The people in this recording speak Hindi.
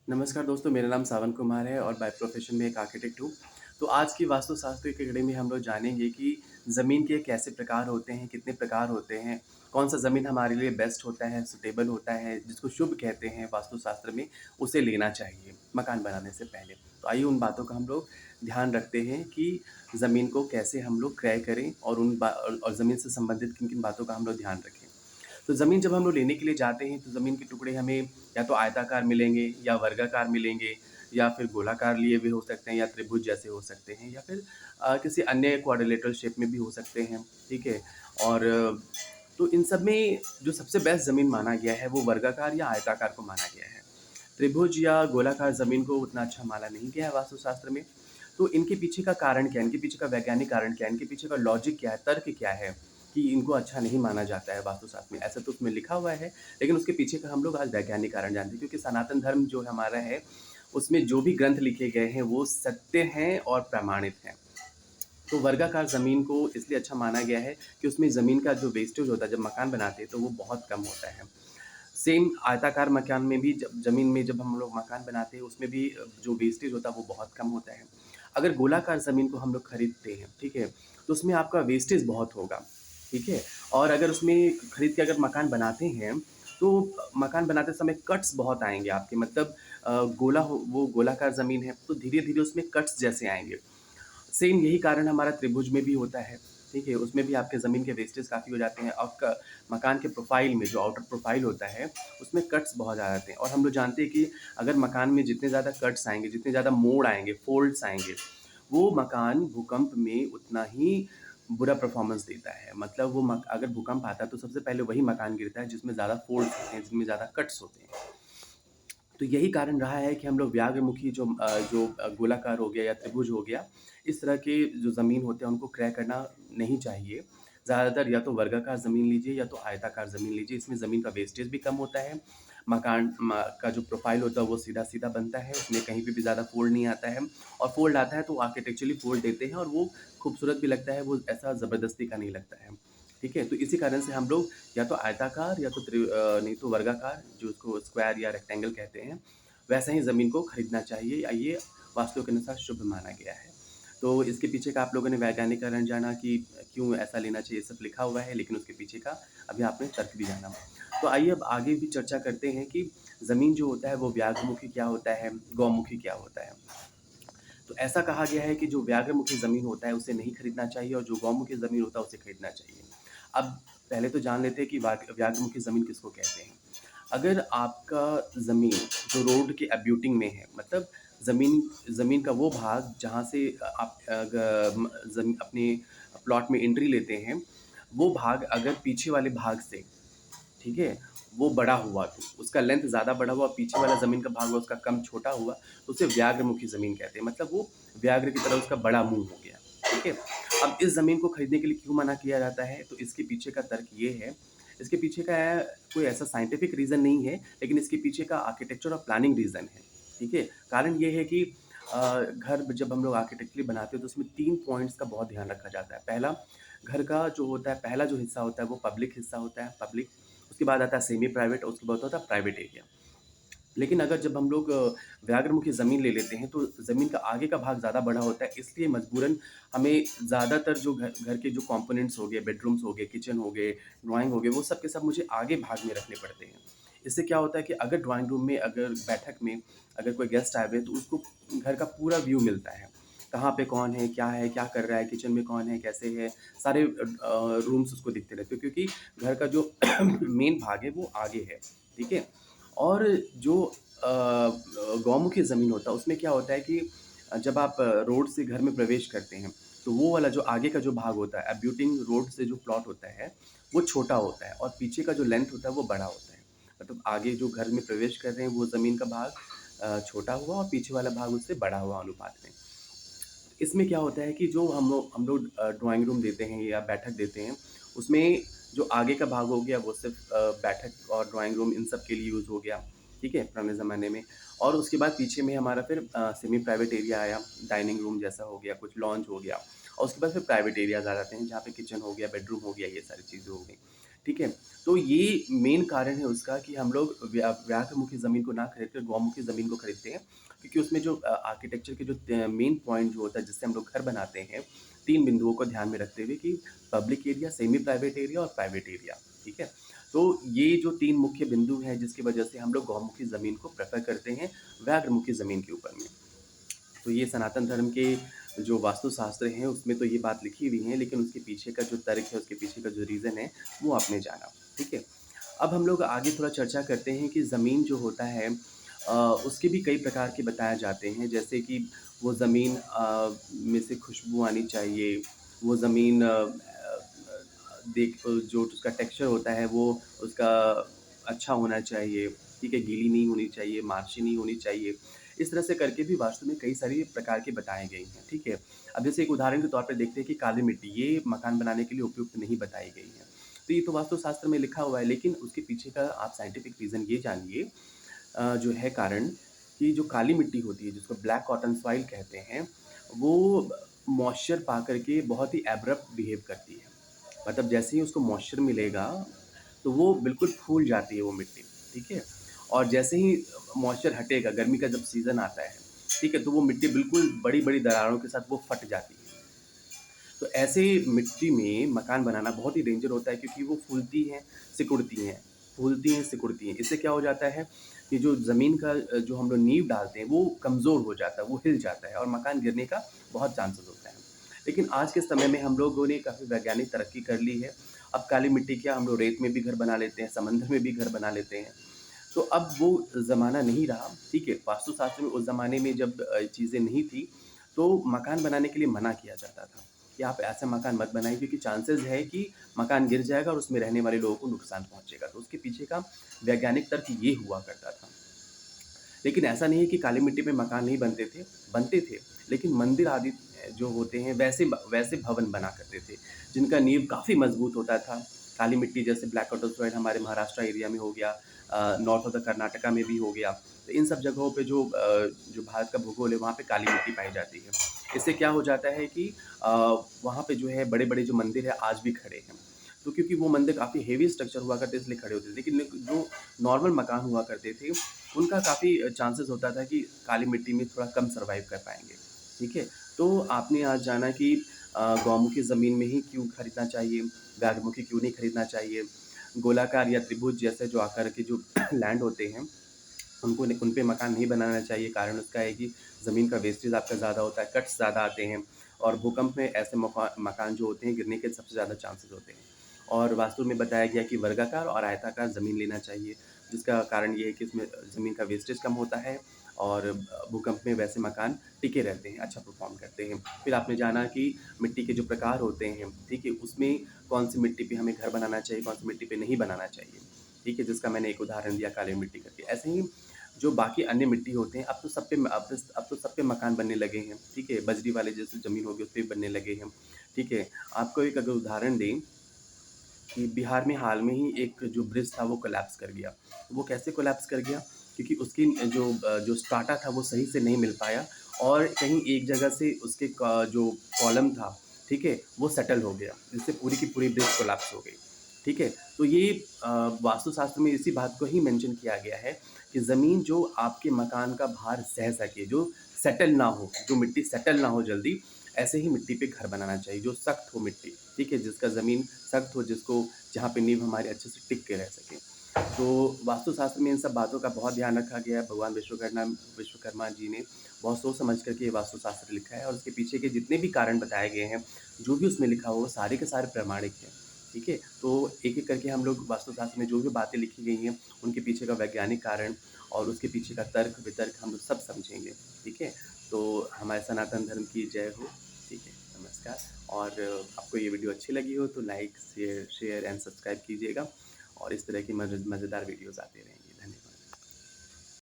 नमस्कार दोस्तों, मेरा नाम सावन कुमार है और बाय प्रोफेशन में एक आर्किटेक्ट हूँ। तो आज की वास्तुशास्त्र की कड़ी में हम लोग जानेंगे कि ज़मीन के कैसे प्रकार होते हैं, कितने प्रकार होते हैं, कौन-सा ज़मीन हमारे लिए बेस्ट होता है, सूटेबल होता है, जिसको शुभ कहते हैं वास्तुशास्त्र में, उसे लेना चाहिए मकान बनाने से पहले। तो आइए उन बातों का हम लोग ध्यान रखते हैं कि ज़मीन को कैसे हम लोग क्रय करें और और ज़मीन से संबंधित किन-किन बातों का हम लोग ध्यान रखें। तो ज़मीन जब हम लोग लेने के लिए जाते हैं तो ज़मीन के टुकड़े हमें या तो आयताकार मिलेंगे या वर्गाकार मिलेंगे या फिर गोलाकार लिए भी हो सकते हैं या त्रिभुज जैसे हो सकते हैं या फिर किसी अन्य क्वाड्रिलेटरल शेप में भी हो सकते हैं, ठीक है? और तो इन सब में जो सबसे बेस्ट ज़मीन माना गया है वो वर्गाकार या आयताकार को माना गया है। त्रिभुज या गोलाकार ज़मीन को उतना अच्छा माना नहीं गया है वास्तुशास्त्र में। तो इनके पीछे का कारण क्या है? इनके पीछे का वैज्ञानिक कारण क्या है? इनके पीछे का लॉजिक क्या है? तर्क क्या है कि इनको अच्छा नहीं माना जाता है वास्तुशास्त्र में? ऐसा तो उसमें लिखा हुआ है, लेकिन उसके पीछे का हम लोग आज वैज्ञानिक कारण जानते हैं क्योंकि सनातन धर्म जो हमारा है, उसमें जो भी ग्रंथ लिखे गए हैं, वो सत्य हैं और प्रमाणित हैं। तो वर्गाकार ज़मीन को इसलिए अच्छा माना गया है कि उसमें ज़मीन का जो वेस्टेज होता है, जब मकान बनाते हैं, तो वो बहुत कम होता है। सेम आयताकार मकान में भी जब ज़मीन में जब हम लोग मकान बनाते हैं उसमें भी जो वेस्टेज होता है वो बहुत कम होता है। अगर गोलाकार ज़मीन को हम लोग खरीदते हैं, ठीक है? तो उसमें आपका वेस्टेज बहुत होगा, ठीक है? और अगर उसमें खरीद के अगर मकान बनाते हैं, तो मकान बनाते समय कट्स बहुत आएँगे आपके मतलब वो गोलाकार ज़मीन है तो धीरे-धीरे उसमें कट्स जैसे आएँगे। सेम यही कारण हमारा त्रिभुज में भी होता है, ठीक है? उसमें भी आपके ज़मीन के वेस्टेज काफ़ी हो जाते हैं और क मकान के प्रोफ़ाइल में जो आउटर प्रोफ़ाइल होता है, उसमें कट्स बहुत आ जाते हैं और हम लोग जानते हैं कि अगर मकान में जितने ज़्यादा कट्स आएँगे, जितने ज़्यादा मोड़ आएँगे, फ़ोल्ड्स आएँगे, वो मकान भूकंप में उतना ही बुरा परफ़ॉर्मेंस देता है। मतलब वो मक अगर भूकंप आता है, तो सबसे पहले वही मकान गिरता है जिसमें ज़्यादा फ़ोल्ड्स होते हैं, जिनमें ज़्यादा कट्स होते हैं। तो यही कारण रहा है कि हम लोग व्याग्रमुखी गोलाकार हो गया या त्रिभुज हो गया, इस तरह के जो ज़मीन होते हैं उनको क्रय करना नहीं चाहिए। ज़्यादातर या तो वर्गाकार ज़मीन लीजिए या तो आयताकार ज़मीन लीजिए, इसमें ज़मीन का वेस्टेज भी कम होता है। मकान म का जो प्रोफ़ाइल होता है वो सीधा-सीधा बनता है, उसमें कहीं पे भी ज़्यादा फ़ोल्ड नहीं आता है और फ़ोल्ड आता है तो आर्किटेक्चरली फ़ोल्ड देते हैं और वो खूबसूरत भी लगता है, वो ऐसा ज़बरदस्ती का नहीं लगता है। ठीक है? तो इसी कारण से हम लोग या तो आयताकार या तो नहीं तो वर्गाकार जो उसको स्क्वायर या रेक्टेंगल कहते हैं, वैसा ही ज़मीन को खरीदना चाहिए या ये वास्तु के अनुसार शुभ माना गया है। तो इसके पीछे का आप लोगों ने वैज्ञानिक कारण जाना कि क्यों ऐसा लेना चाहिए, सब लिखा हुआ है, लेकिन उसके पीछे का अभी आपने तर्क भी जाना। तो आइए अब आगे भी चर्चा करते हैं कि ज़मीन जो होता है वो व्याघ्रमुखी क्या होता है, गौमुखी क्या होता है। तो ऐसा कहा गया है कि जो व्याघ्रमुखी ज़मीन होता है उसे नहीं खरीदना चाहिए और जो गौमुखी ज़मीन होता है उसे खरीदना चाहिए। अब पहले तो जान लेते हैं कि व्याघ्रमुखी ज़मीन किसको कहते हैं। अगर आपका ज़मीन जो रोड के अब्यूटिंग में है, मतलब ज़मीन ज़मीन का वो भाग जहाँ से आप अपने प्लॉट में एंट्री लेते हैं, वो भाग अगर पीछे वाले भाग से, ठीक है? वो बड़ा हुआ तो, उसका लेंथ ज़्यादा बड़ा हुआ, पीछे वाला ज़मीन का भाग हुआ उसका कम छोटा हुआ, तो उसे व्याघ्रमुखी ज़मीन कहते हैं। मतलब वो व्याघ्र की तरह उसका बड़ा मुँह हो गया, ठीक है? अब इस ज़मीन को खरीदने के लिए क्यों मना किया जाता है? तो इसके पीछे का तर्क ये है, इसके पीछे का कोई ऐसा साइंटिफिक रीज़न नहीं है, लेकिन इसके पीछे का आर्किटेक्चर और प्लानिंग रीज़न है, ठीक है? कारण ये है कि घर जब हम लोग आर्किटेक्चरली बनाते हैं तो उसमें 3 पॉइंट्स का बहुत ध्यान रखा जाता है। पहला, घर का जो होता है पहला जो हिस्सा होता है वो पब्लिक हिस्सा होता है, पब्लिक। उसके बाद आता है सेमी प्राइवेट और उसके बाद होता है प्राइवेट एरिया। लेकिन अगर जब हम लोग व्याघ्रमुखी ज़मीन ले लेते हैं, तो ज़मीन का आगे का भाग ज़्यादा बड़ा होता है, इसलिए मजबूरन हमें ज़्यादातर जो घर घर के जो कंपोनेंट्स हो गए, बेडरूम्स हो गए, किचन हो गए, ड्राइंग हो गए, वो सब के सब मुझे आगे भाग में रखने पड़ते हैं। इससे क्या होता है कि अगर ड्राइंग रूम में, अगर बैठक में अगर कोई गेस्ट आए हुए हैं, तो उसको घर का पूरा व्यू मिलता है। कहाँ पे कौन है, क्या कर रहा है, किचन में कौन है, कैसे है, सारे रूम्स उसको दिखते रहते हैं क्योंकि घर का जो मेन भाग है, वो आगे है, ठीक है? और जो गौमुखी ज़मीन होता है उसमें क्या होता है कि जब आप रोड से घर में प्रवेश करते हैं, तो वो वाला जो आगे का जो भाग होता है, अब्यूटिंग रोड से जो प्लॉट होता है, वो छोटा होता है और पीछे का जो लेंथ होता है वो बड़ा होता है। मतलब आगे जो घर में प्रवेश कर रहे हैं वो ज़मीन का भाग छोटा हुआ और पीछे वाला भाग उससे बड़ा हुआ अनुपात में। इसमें क्या होता है कि जो हम लोग ड्राइंग रूम देते हैं या बैठक देते हैं, उसमें जो आगे का भाग हो गया वो सिर्फ़ बैठक और ड्राइंग रूम इन सब के लिए यूज़ हो गया, ठीक है? पुराने ज़माने में। और उसके बाद पीछे में हमारा फिर सेमी प्राइवेट एरिया आया, डाइनिंग रूम जैसा हो गया, कुछ लॉन्ज हो गया और उसके बाद फिर प्राइवेट एरियाज़ आ जाते हैं, जहाँ पे किचन हो गया, बेडरूम हो गया, ये सारी चीज़ें हो गई, ठीक है? तो ये मेन कारण है उसका कि हम लोग व्याघ्रमुखी ज़मीन को ना खरीद कर गौमुखी ज़मीन को खरीदते हैं, क्योंकि उसमें जो आर्किटेक्चर के जो मेन पॉइंट जो होता है जिससे हम लोग घर बनाते हैं, 3 बिंदुओं को ध्यान में रखते हुए कि public area, semi private area और प्राइवेट एरिया, ठीक है? तो ये जो 3 मुख्य बिंदु हैं जिसकी वजह से हम लोग गौमुखी ज़मीन को प्रेफ़र करते हैं व्याघ्रमुखी ज़मीन के ऊपर में। तो ये सनातन धर्म के जो वास्तुशास्त्र हैं उसमें तो ये बात लिखी हुई है, लेकिन उसके पीछे का जो तर्क है, उसके पीछे का जो रीज़न है, वो आपने जाना, ठीक है? अब हम लोग आगे थोड़ा चर्चा करते हैं कि ज़मीन जो होता है उसके भी कई प्रकार के बताए जाते हैं, जैसे कि वो ज़मीन में से खुशबू आनी चाहिए, वो ज़मीन जो उसका टेक्सचर होता है वो उसका अच्छा होना चाहिए, ठीक है? गीली नहीं होनी चाहिए, मार्शी नहीं होनी चाहिए। इस तरह से करके भी वास्तु में कई सारी प्रकार के बताए गए हैं, ठीक है? अब जैसे एक उदाहरण के तौर पे देखते हैं कि काली मिट्टी, ये मकान बनाने के लिए उपयुक्त नहीं बताई गई है। तो ये तो वास्तुशास्त्र में लिखा हुआ है, लेकिन उसके पीछे का आप साइंटिफिक रीज़न ये जानिए जो है कारण कि जो काली मिट्टी होती है, जिसको ब्लैक कॉटन सॉइल कहते हैं, वो मॉइस्चर पा कर के बहुत ही एब्रप्ट बिहेव करती है। मतलब जैसे ही उसको मॉइस्चर मिलेगा, तो वो बिल्कुल फूल जाती है वो मिट्टी, ठीक है? और जैसे ही मॉइस्चर हटेगा, गर्मी का जब सीज़न आता है, ठीक है? तो वो मिट्टी बिल्कुल बड़ी-बड़ी दरारों के साथ वो फट जाती है। तो ऐसे मिट्टी में मकान बनाना बहुत ही डेंजर होता है, क्योंकि वो फूलती हैं, सिकुड़ती हैं, फूलती हैं, सिकुड़ती हैं। इससे क्या हो जाता है कि जो ज़मीन का जो हम लोग नींव डालते हैं, वो कमज़ोर हो जाता है, वो हिल जाता है और मकान गिरने का बहुत चांसेस होता है। लेकिन आज के समय में हम लोगों ने काफ़ी वैज्ञानिक तरक्की कर ली है। अब काली मिट्टी क्या, हम लोग रेत में भी घर बना लेते हैं, समंदर में भी घर बना लेते हैं। तो अब वो ज़माना नहीं रहा, ठीक है? वास्तुशास्त्र में उस ज़माने में जब चीज़ें नहीं थी, तो मकान बनाने के लिए मना किया जाता था कि आप ऐसा मकान मत बनाइए, क्योंकि चांसेस है कि मकान गिर जाएगा और उसमें रहने वाले लोगों को नुकसान पहुँचेगा। तो उसके पीछे का वैज्ञानिक तर्क ये हुआ करता था। लेकिन ऐसा नहीं है कि काली मिट्टी पे मकान नहीं बनते थे, लेकिन मंदिर आदि जो होते हैं वैसे भवन बना करते थे, जिनका नींव काफ़ी मज़बूत होता था। काली मिट्टी जैसे ब्लैक वाटर सॉइल हमारे महाराष्ट्र एरिया में हो गया, नॉर्थ ऑफ द कर्नाटका में भी हो गया। तो इन सब जगहों पे जो भारत का भूगोल है, वहाँ पे काली मिट्टी पाई जाती है। इससे क्या हो जाता है कि अ, वहाँ पे जो है बड़े-बड़े जो मंदिर हैं आज भी खड़े हैं। तो क्योंकि वो मंदिर काफ़ी हेवी स्ट्रक्चर हुआ करते इसलिए खड़े होते थे। लेकिन जो नॉर्मल मकान हुआ करते थे, उनका काफ़ी चांसेस होता था कि काली मिट्टी में थोड़ा कम सर्वाइव कर पाएँगे, ठीक है? तो आपने आज जाना कि गौमुखी ज़मीन में ही क्यों खरीदना चाहिए, गागमुखी क्यों नहीं खरीदना चाहिए, गोलाकार या त्रिभुज जैसे जो आकार के जो लैंड होते हैं, उन पे मकान नहीं बनाना चाहिए। कारण उसका है कि ज़मीन का वेस्टेज आपका ज़्यादा होता है, कट्स ज़्यादा आते हैं और भूकंप में ऐसे मकान जो होते हैं गिरने के सबसे ज़्यादा चांसेस होते हैं। और वास्तु में बताया गया कि वर्गाकार और आयताकार ज़मीन लेना चाहिए, जिसका कारण ये है कि इसमें ज़मीन का वेस्टेज कम होता है और भूकंप में वैसे मकान टिके रहते हैं, अच्छा परफ़ॉर्म करते हैं। फिर आपने जाना कि मिट्टी के जो प्रकार होते हैं, ठीक है? उसमें कौन-सी मिट्टी पे हमें घर बनाना चाहिए, कौन-सी मिट्टी पे नहीं बनाना चाहिए, ठीक है? जिसका मैंने एक उदाहरण दिया काली मिट्टी करके। ऐसे ही जो बाकी अन्य मिट्टी होते हैं, अब तो सब पे मकान बनने लगे हैं, ठीक है? बजरी वाले जैसे ज़मीन होगी उस पे बनने लगे हैं, ठीक है? आपको एक अगर उदाहरण दें कि बिहार में हाल में ही एक जो ब्रिज था वो कोलैप्स कर गया। वो कैसे कोलैप्स कर गया? क्योंकि उसकी जो स्ट्राटा था वो सही से नहीं मिल पाया और कहीं एक जगह से उसके जो कॉलम था, ठीक है? वो सेटल हो गया, जिससे पूरी की पूरी ब्रिज कोलैप्स हो गई, ठीक है? तो ये वास्तुशास्त्र में इसी बात को ही मेंशन किया गया है कि ज़मीन जो आपके मकान का भार सह सके, जो सेटल ना हो, जो मिट्टी सेटल ना हो जल्दी, ऐसे ही मिट्टी पे घर बनाना चाहिए, जो सख्त हो मिट्टी, ठीक है? जिसका ज़मीन सख्त हो, जिसको जहाँ पे नींव हमारी अच्छे से टिक के रह सके। तो वास्तुशास्त्र में इन सब बातों का बहुत ध्यान रखा गया है। भगवान विश्वकर्मा जी ने बहुत सोच समझ कर के ये वास्तुशास्त्र लिखा है और उसके पीछे के जितने भी कारण बताए गए हैं, जो भी उसमें लिखा हुआ वो सारे के सारे प्रामाणिक हैं, ठीक है? तो एक-एक करके हम लोग वास्तुशास्त्र में जो भी बातें लिखी गई हैं, उनके पीछे का वैज्ञानिक कारण और उसके पीछे का तर्क-वितर्क हम लोग सब समझेंगे, ठीक है? तो हमारे सनातन धर्म की जय हो, ठीक है? नमस्कार। और आपको ये वीडियो अच्छी लगी हो तो लाइक, शेयर एंड सब्सक्राइब कीजिएगा और इस तरह की मज़ेदार वीडियोज़ आते रहेंगे।